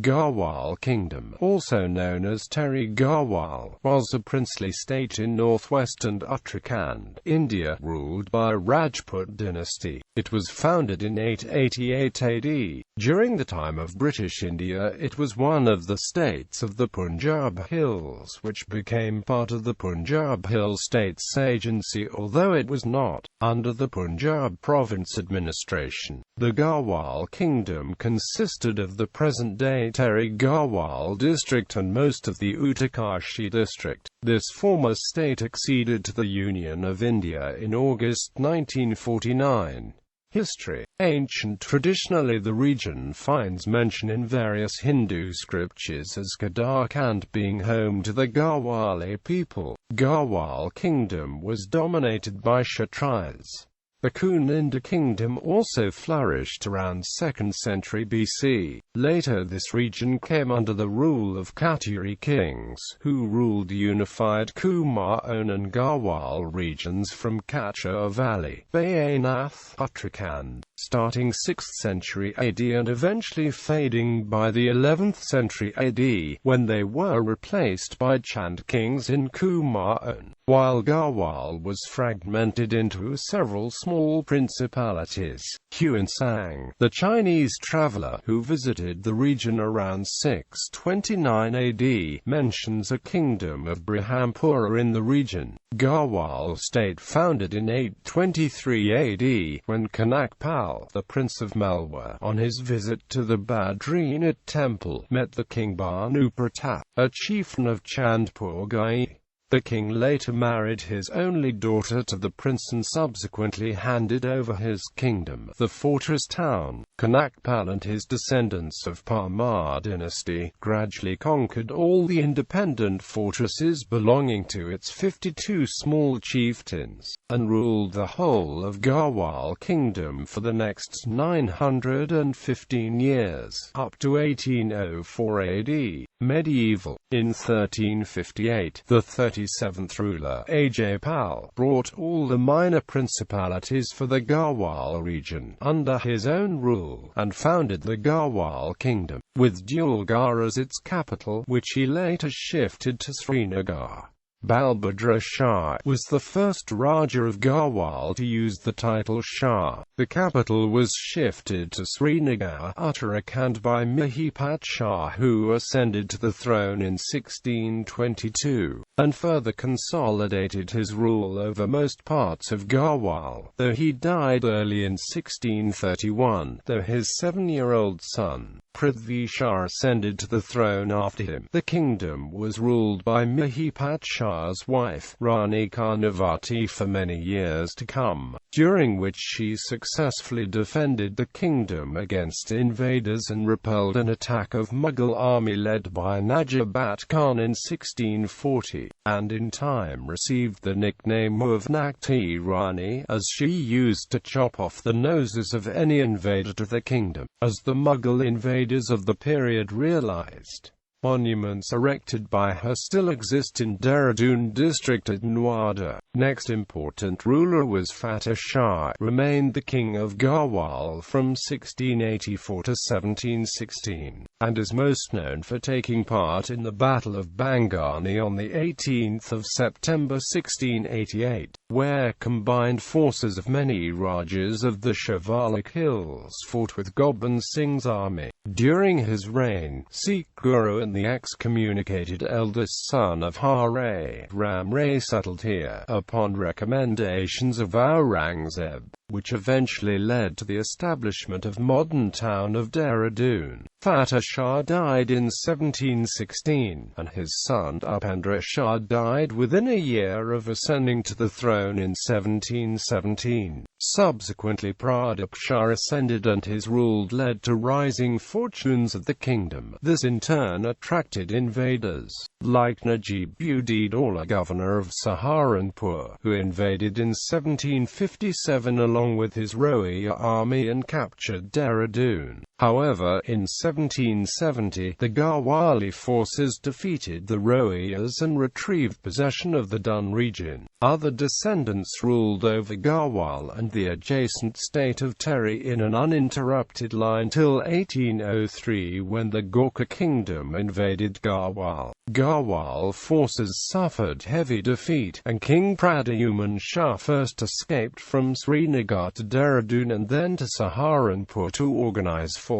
Garhwal Kingdom, also known as Tehri Garhwal, was a princely state in northwestern Uttarakhand, India, ruled by Rajput dynasty. It was founded in 888 AD. During the time of British India, it was one of the states of the Punjab Hills, which became part of the Punjab Hill States Agency, although it was not under the Punjab Province administration. The Garhwal Kingdom consisted of the present-day Tehri Garhwal district and most of the Uttarkashi district. This former state acceded to the Union of India in August 1949. History. Ancient. Traditionally the region finds mention in various Hindu scriptures as Uttarakhand being home to the Garhwali people. Garhwal Kingdom was dominated by Kshatriyas. The Kuninda kingdom also flourished around 2nd century BC. Later this region came under the rule of Khatri kings, who ruled unified Kumaon and Garhwal regions from Kachar Valley, Bayanath, Uttarakhand, starting 6th century AD and eventually fading by the 11th century AD, when they were replaced by Chand kings in Kumaon. While Garhwal was fragmented into several small principalities. Huansang, the Chinese traveler who visited the region around 629 AD, mentions a kingdom of Brahmampura in the region. Garhwal state founded in 823 AD, when Kanakpal, the Prince of Malwa, on his visit to the Badrinath temple, met the king Bhanu Pratap, a chieftain of Chandpur Gai. The king later married his only daughter to the prince and subsequently handed over his kingdom, the fortress town. Kanakpal and his descendants of Parmar dynasty gradually conquered all the independent fortresses belonging to its 52 small chieftains, and ruled the whole of Garhwal Kingdom for the next 915 years, up to 1804 AD. Medieval. In 1358, the 37th ruler, Ajapal, brought all the minor principalities for the Garhwal region under his own rule, and founded the Garhwal Kingdom, with Dulgar as its capital, which he later shifted to Srinagar. Balabhadra Shah was the first Raja of Garhwal to use the title Shah. The capital was shifted to Srinagar, Uttarakhand by Mahipat Shah, who ascended to the throne in 1622, and further consolidated his rule over most parts of Garhwal, though he died early in 1631, though his 7-year-old son, Prithvi Shah, ascended to the throne after him. The kingdom was ruled by Mahipat Shah's wife, Rani Karnavati, for many years to come, during which she successfully defended the kingdom against invaders and repelled an attack of Mughal army led by Najabat Khan in 1640, and in time received the nickname of Nakti Rani, as she used to chop off the noses of any invader to the kingdom. As the Mughal invaders of the period realized, monuments erected by her still exist in Dehradun district at Noida. Next important ruler was Fateh Shah, remained the king of Garhwal from 1684 to 1716, and is most known for taking part in the Battle of Bangani on the 18th of September 1688, where combined forces of many Rajas of the Shivalik Hills fought with Gobind Singh's army. During his reign, Sikh Guru and the excommunicated eldest son of Hare Ram Ray settled here, upon recommendations of Aurangzeb, which eventually led to the establishment of modern town of Dehradun. Fateh Shah died in 1716, and his son Upendra Shah died within a year of ascending to the throne in 1717. Subsequently Pradip Shah ascended and his rule led to rising fortunes of the kingdom. This in turn attracted invaders, like Najib-ud-Dowla, governor of Saharanpur, who invaded in 1757 along with his Rohilla army and captured Dehradun. However, in 1770, the Garhwali forces defeated the Rohias and retrieved possession of the Dun region. Other descendants ruled over Garhwal and the adjacent state of Tehri in an uninterrupted line till 1803, when the Garhwal Kingdom invaded Garhwal. Garhwal forces suffered heavy defeat, and King Pradyuman Shah first escaped from Srinagar to Dehradun and then to Saharanpur to organize forces,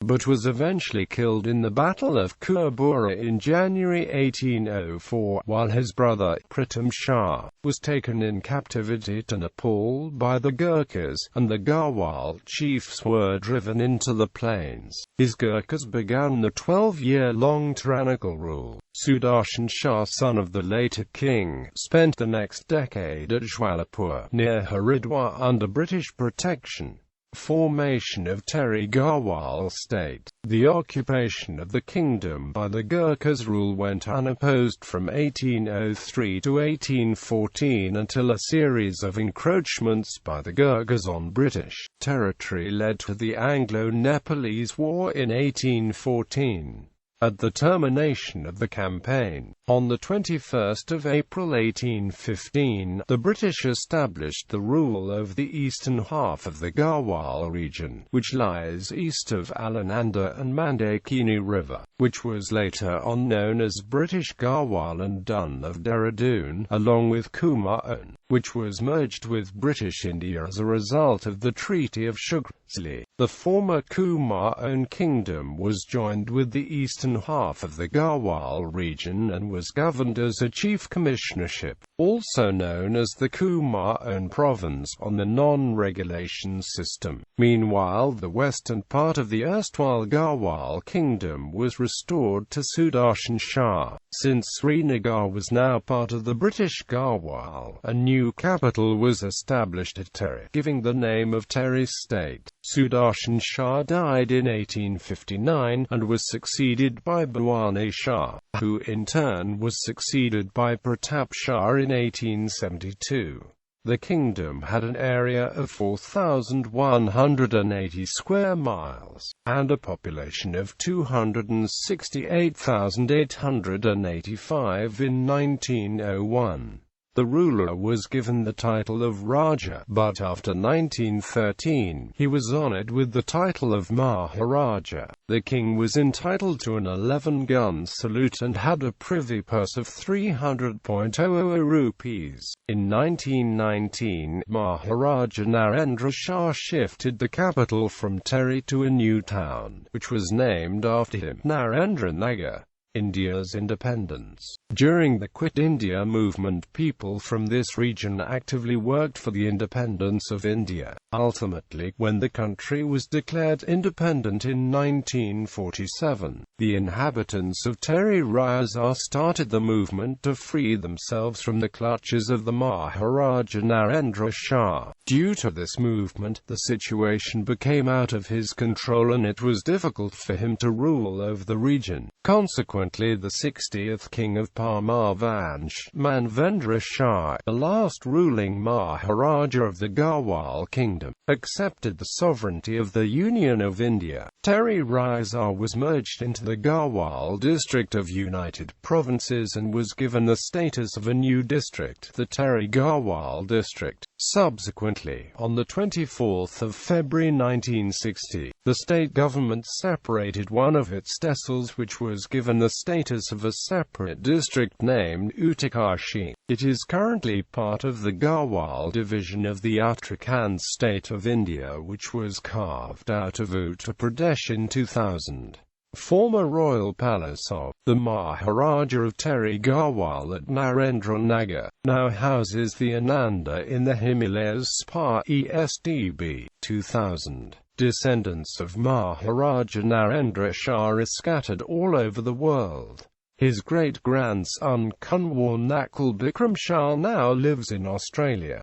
but was eventually killed in the Battle of Kurbura in January 1804, while his brother, Pritam Shah, was taken in captivity to Nepal by the Gurkhas, and the Garhwal chiefs were driven into the plains. His Gurkhas began the 12-year-long tyrannical rule. Sudarshan Shah, son of the later king, spent the next decade at Jwalapur, near Haridwar, under British protection. Formation of Tehri Garhwal state. The occupation of the kingdom by the Gurkhas' rule went unopposed from 1803 to 1814 until a series of encroachments by the Gurkhas on British territory led to the Anglo-Nepalese War in 1814. At the termination of the campaign, on 21 April 1815, the British established the rule over the eastern half of the Garhwal region, which lies east of Allananda and Mandakini River, which was later on known as British Garhwal and Dun of Dehradun, along with Kumaon, which was merged with British India as a result of the Treaty of Sugarsli. The former Kumaon Kingdom was joined with the eastern half of the Garhwal region and was governed as a chief commissionership, also known as the Kumaon Province, on the non-regulation system. Meanwhile, the western part of the erstwhile Garhwal Kingdom was restored to Sudarshan Shah. Since Srinagar was now part of the British Garhwal, a new capital was established at Tehri, giving the name of Tehri State. Sudarshan Shah died in 1859, and was succeeded by Bhawani Shah, who in turn was succeeded by Pratap Shah in 1872. The kingdom had an area of 4,180 square miles, and a population of 268,885 in 1901. The ruler was given the title of Raja, but after 1913, he was honored with the title of Maharaja. The king was entitled to an 11-gun salute and had a privy purse of 300.00 rupees. In 1919, Maharaja Narendra Shah shifted the capital from Tehri to a new town, which was named after him, Narendra Nagar. India's independence. During the Quit India movement, people from this region actively worked for the independence of India. Ultimately, when the country was declared independent in 1947, the inhabitants of Tehri Garhwal started the movement to free themselves from the clutches of the Maharaja Narendra Shah. Due to this movement, the situation became out of his control and it was difficult for him to rule over the region. Consequently, the 60th king of Parmarvansh, Manvendra Shah, the last ruling Maharaja of the Garhwal Kingdom, accepted the sovereignty of the Union of India. Tehri Garhwal was merged into the Garhwal district of United Provinces and was given the status of a new district, the Tehri Garhwal district. Subsequently, on 24 February 1960, the state government separated one of its tehsils, which was given the status of a separate district named Uttarkashi. It is currently part of the Garhwal division of the Uttarakhand state of India, which was carved out of Uttar Pradesh in 2000. Former royal palace of the Maharaja of Tehri Garhwal at Narendra Nagar now houses the Ananda in the Himalayas Spa ESDB. 2000. Descendants of Maharaja Narendra Shah are scattered all over the world. His great-grandson Kunwar Nakul Bikram Shah now lives in Australia.